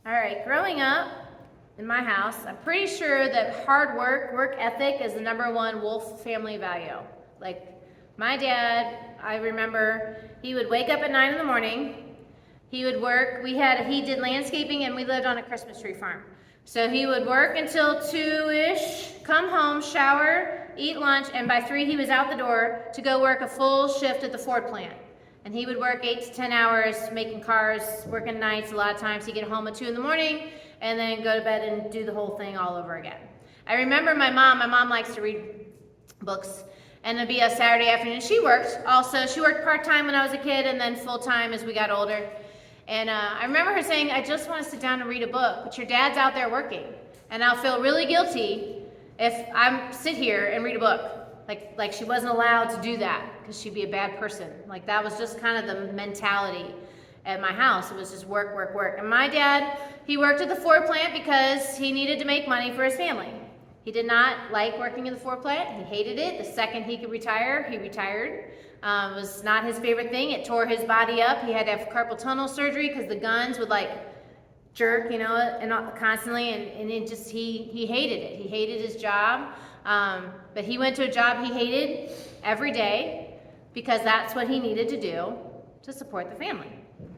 All right, growing up in my house, I'm pretty sure that hard work ethic is the number one Wolf family value. Like my dad, I remember he would wake up at 9 in the morning. He would work. He did landscaping and we lived on a Christmas tree farm. So he would work until 2-ish, come home, shower, eat lunch, and by 3 he was out the door to go work a full shift at the Ford plant. And he would work 8 to 10 hours making cars, working nights. A lot of times he'd get home at 2 in the morning and then go to bed and do the whole thing all over again. I remember my mom likes to read books, and it'd be a Saturday afternoon. She worked also. She worked part-time when I was a kid and then full-time as we got older. And I remember her saying, I just want to sit down and read a book, but your dad's out there working. And I'll feel really guilty if I sit here and read a book. Like she wasn't allowed to do that because she'd be a bad person. Like that was just kind of the mentality at my house. It was just work, work, work. And my dad, he worked at the Ford plant because he needed to make money for his family. He did not like working in the Ford plant. He hated it. The second he could retire, he retired. It was not his favorite thing. It tore his body up. He had to have carpal tunnel surgery because the guns would like jerk, and constantly, and it just, he hated it. He hated his job. But he went to a job he hated every day because that's what he needed to do to support the family.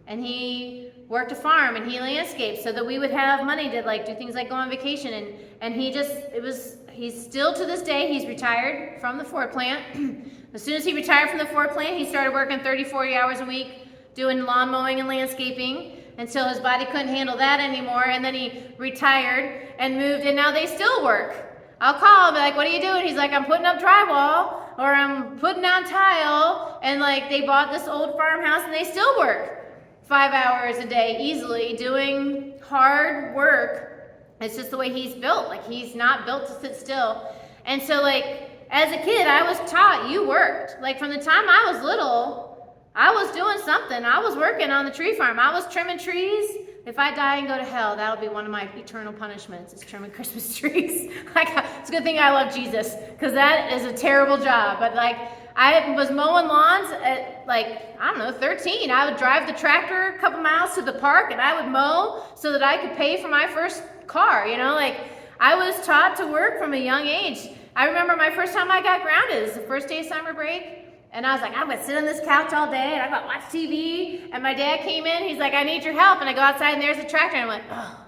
And he worked a farm and he landscaped so that we would have money to like do things like go on vacation. And he's still to this day, he's retired from the Ford plant. As soon as he retired from the Ford plant, he started working 30, 40 hours a week doing lawn mowing and landscaping until his body couldn't handle that anymore. And then he retired and moved, and now they still work. I'll call him, be like, what are you doing? He's like, I'm putting up drywall, or I'm putting down tile, and like they bought this old farmhouse and they still work 5 hours a day easily doing hard work. It's just the way he's built. Like he's not built to sit still. And so like as a kid, I was taught you worked. Like from the time I was little, I was doing something. I was working on the tree farm. I was trimming trees. If I die and go to hell, that'll be one of my eternal punishments, is trimming Christmas trees. It's a good thing I love Jesus, because that is a terrible job. But like, I was mowing lawns at 13. I would drive the tractor a couple miles to the park and I would mow so that I could pay for my first car, I was taught to work from a young age. I remember my first time I got grounded. It was the first day of summer break. And I was like, I'm going to sit on this couch all day and I'm going to watch TV. And my dad came in. He's like, I need your help. And I go outside and there's the tractor. And I went, oh.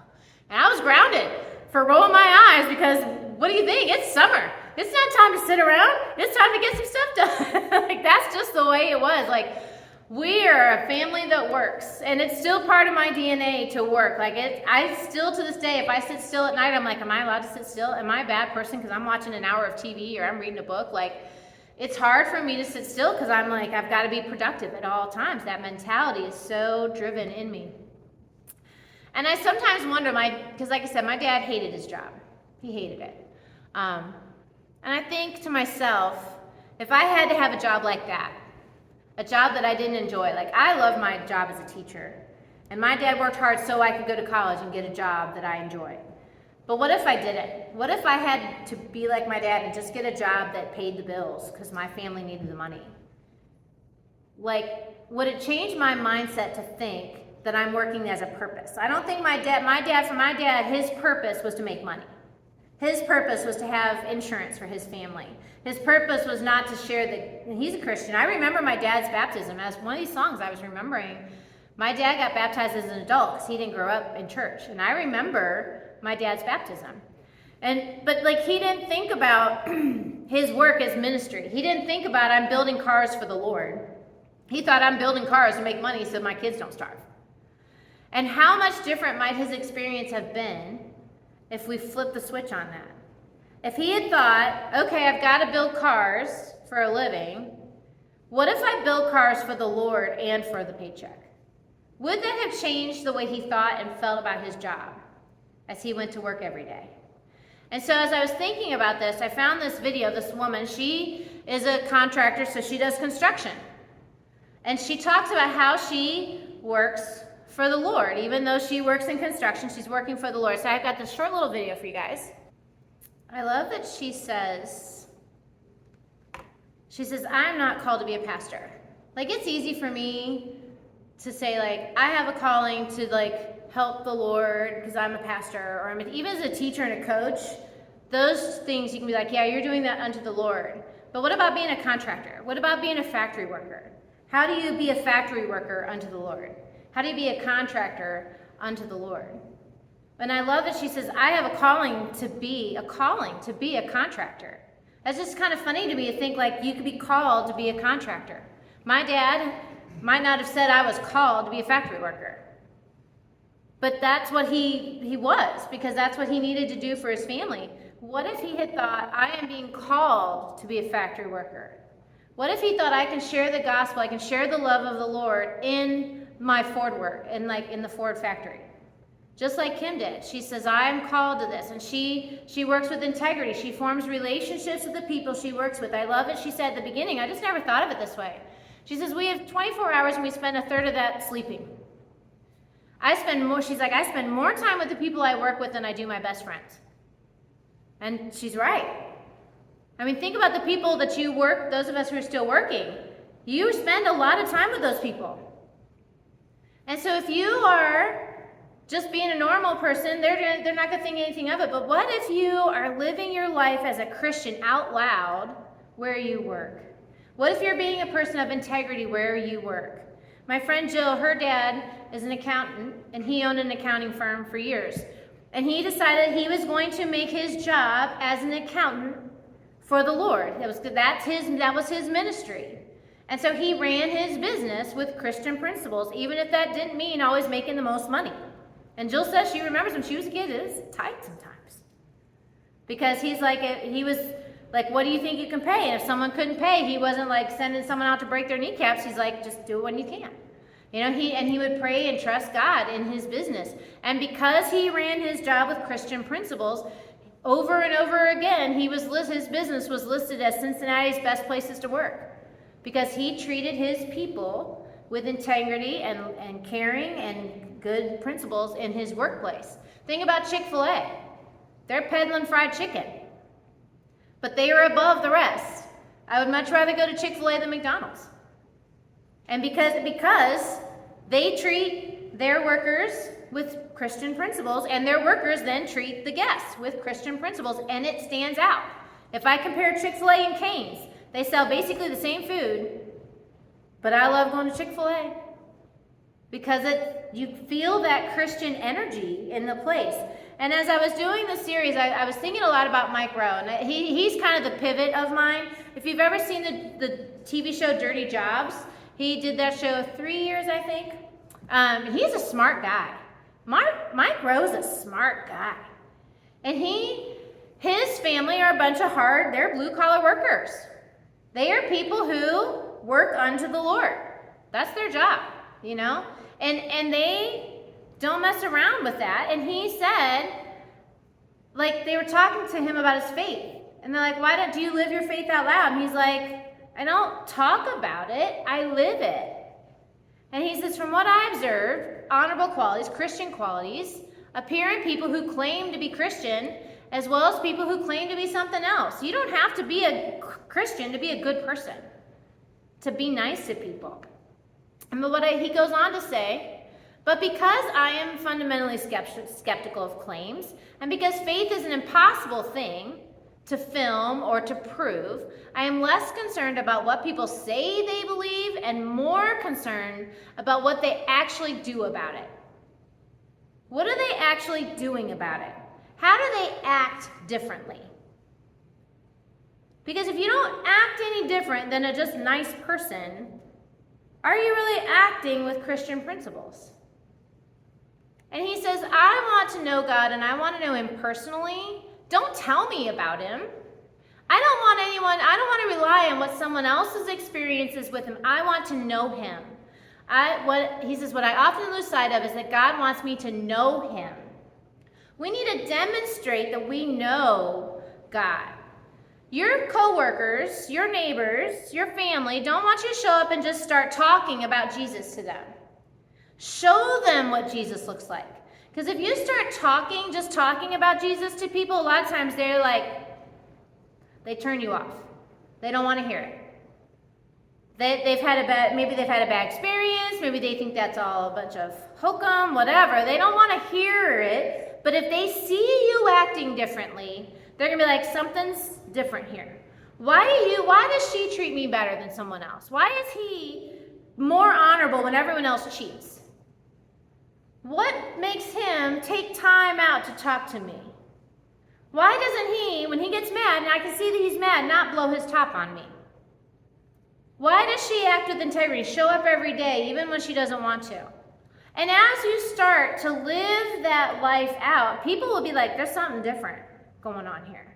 And I was grounded for rolling my eyes because what do you think? It's summer. It's not time to sit around. It's time to get some stuff done. That's just the way it was. We are a family that works. And it's still part of my DNA to work. I still to this day, if I sit still at night, I'm like, am I allowed to sit still? Am I a bad person because I'm watching an hour of TV or I'm reading a book? It's hard for me to sit still because I'm like, I've got to be productive at all times. That mentality is so driven in me. And I sometimes wonder, because like I said, my dad hated his job. He hated it. And I think to myself, if I had to have a job like that, a job that I didn't enjoy, I love my job as a teacher. And my dad worked hard so I could go to college and get a job that I enjoyed. But what if I didn't? What if I had to be like my dad and just get a job that paid the bills because my family needed the money? Would it change my mindset to think that I'm working as a purpose? I don't think for my dad, his purpose was to make money. His purpose was to have insurance for his family. His purpose was not to share he's a Christian. I remember my dad's baptism. As one of these songs I was remembering, my dad got baptized as an adult because he didn't grow up in church. And I remember my dad's baptism. But he didn't think about his work as ministry. He didn't think about I'm building cars for the Lord. He thought I'm building cars to make money so my kids don't starve. And how much different might his experience have been if we flipped the switch on that? If he had thought, okay, I've got to build cars for a living, what if I build cars for the Lord and for the paycheck? Would that have changed the way he thought and felt about his job as he went to work every day? And so as I was thinking about this, I found this video. This woman, she is a contractor, so she does construction. And she talks about how she works for the Lord. Even though she works in construction, she's working for the Lord. So I've got this short little video for you guys. I love that she says, I'm not called to be a pastor. It's easy for me to say, like, I have a calling to, like, help the Lord because I'm a pastor, or even as a teacher and a coach, those things you can be like, yeah, you're doing that unto the Lord. But what about being a contractor? What about being a factory worker? How do you be a factory worker unto the Lord? How do you be a contractor unto the Lord? And I love that she says, I have a calling to be a contractor. That's just kind of funny to me to think like you could be called to be a contractor. My dad might not have said I was called to be a factory worker. But that's what he was, because that's what he needed to do for his family. What if he had thought, I am being called to be a factory worker? What if he thought, I can share the gospel, I can share the love of the Lord in my Ford work, and like in the Ford factory? Just like Kim did. She says, I'm called to this. And she works with integrity. She forms relationships with the people she works with. I love it. She said at the beginning, I just never thought of it this way. She says, we have 24 hours and we spend a third of that sleeping. She's like, I spend more time with the people I work with than I do my best friends. And she's right. I mean, think about the people that you work, those of us who are still working. You spend a lot of time with those people. And so if you are just being a normal person, they're not going to think anything of it. But what if you are living your life as a Christian out loud where you work? What if you're being a person of integrity where you work? My friend Jill, her dad is an accountant, and he owned an accounting firm for years. And he decided he was going to make his job as an accountant for the Lord. That was his ministry. And so he ran his business with Christian principles, even if that didn't mean always making the most money. And Jill says she remembers when she was a kid, it was tight sometimes. Because he was like, what do you think you can pay? And if someone couldn't pay, he wasn't like sending someone out to break their kneecaps. He's like, just do it when you can. You know, he would pray and trust God in his business. And because he ran his job with Christian principles, over and over again, his business was listed as Cincinnati's best places to work. Because he treated his people with integrity and caring and good principles in his workplace. Think about Chick-fil-A. They're peddling fried chicken. But they are above the rest. I would much rather go to Chick-fil-A than McDonald's. And because they treat their workers with Christian principles, and their workers then treat the guests with Christian principles, and it stands out. If I compare Chick-fil-A and Cane's, they sell basically the same food, but I love going to Chick-fil-A because you feel that Christian energy in the place. And as I was doing this series, I was thinking a lot about Mike Rowe, and he's kind of the pivot of mine. If you've ever seen the TV show Dirty Jobs, he did that show 3 years, I think. He's a smart guy. Mike Rowe's a smart guy. And his family are a bunch of they're blue-collar workers. They are people who work unto the Lord. That's their job, you know? And they don't mess around with that. And he said, like, they were talking to him about his faith. And they're like, do you live your faith out loud? And he's like, I don't talk about it, I live it. And he says, from what I observed, honorable qualities, Christian qualities, appear in people who claim to be Christian, as well as people who claim to be something else. You don't have to be a Christian to be a good person, to be nice to people. And he goes on to say, but because I am fundamentally skeptical of claims, and because faith is an impossible thing to film or to prove, I am less concerned about what people say they believe and more concerned about what they actually do about it. What are they actually doing about it? How do they act differently? Because if you don't act any different than a just nice person, are you really acting with Christian principles? And he says, I want to know God and I want to know him personally. Don't tell me about him. I don't want to rely on what someone else's experiences with him. I want to know him. He says, what I often lose sight of is that God wants me to know him. We need to demonstrate that we know God. Your coworkers, your neighbors, your family don't want you to show up and just start talking about Jesus to them. Show them what Jesus looks like. Because if you start just talking about Jesus to people, a lot of times they turn you off. They don't want to hear it. Maybe they've had a bad experience, maybe they think that's all a bunch of hokum, whatever. They don't want to hear it, but if they see you acting differently, they're going to be like, something's different here. Why does she treat me better than someone else? Why is he more honorable when everyone else cheats? What makes him take time out to talk to me? Why doesn't he, when he gets mad, and I can see that he's mad, not blow his top on me? Why does she act with integrity, show up every day, even when she doesn't want to? And as you start to live that life out, people will be like, there's something different going on here.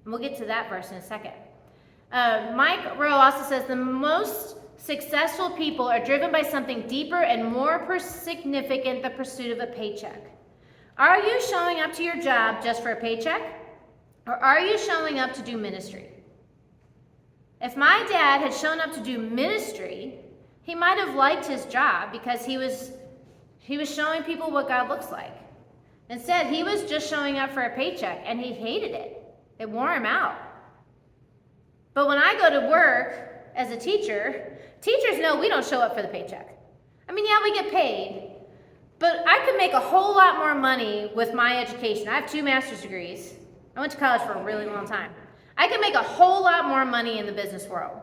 And we'll get to that verse in a second. Mike Rowe also says, the most successful people are driven by something deeper and more significant, the pursuit of a paycheck. Are you showing up to your job just for a paycheck? Or are you showing up to do ministry? If my dad had shown up to do ministry, he might have liked his job because he was showing people what God looks like. Instead, he was just showing up for a paycheck, and he hated it. It wore him out. But when I go to work as a teacher, teachers know we don't show up for the paycheck. I mean, yeah, we get paid, but I could make a whole lot more money with my education. I have 2 master's degrees. I went to college for a really long time. I could make a whole lot more money in the business world.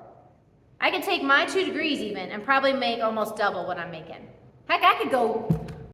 I could take my 2 degrees even and probably make almost double what I'm making. Heck, I could go